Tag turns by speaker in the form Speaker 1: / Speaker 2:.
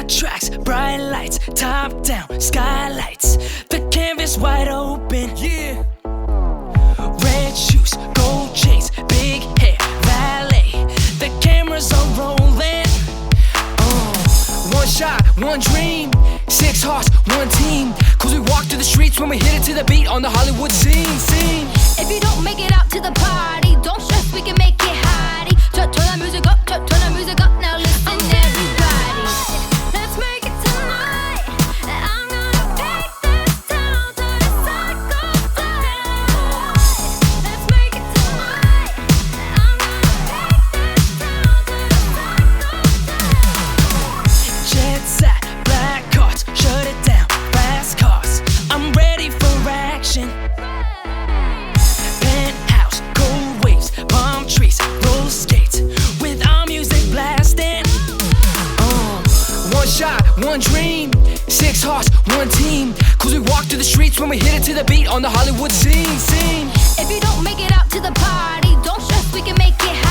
Speaker 1: Hot tracks, bright lights, top down, skylights. The canvas wide open, yeah. Red shoes, gold chains, big hair, valet. The cameras are rolling. One shot, one dream, 6 hearts, one team. Cause we walk through the streets when we hit it to the beat on the Hollywood scene.
Speaker 2: If you don't make it out to the party, don't stress, we can make it hottie. Turn that music up, turn that music up. Now listen, everybody. Let's make it tonight. I'm gonna take this town to the psycho down. Let's make it tonight. I'm gonna take this town to the psycho down.
Speaker 1: Jet set, black cards, shut it down, fast cars. I'm ready for action. Penthouse, cold waves, palm trees, roller skates, with our music blasting. One shot, one dream, 6 hearts, one team. Cause we walk through the streets when we hit it to the beat on the Hollywood scene.
Speaker 2: If you don't make it out to the party, don't stress, we can make it hot.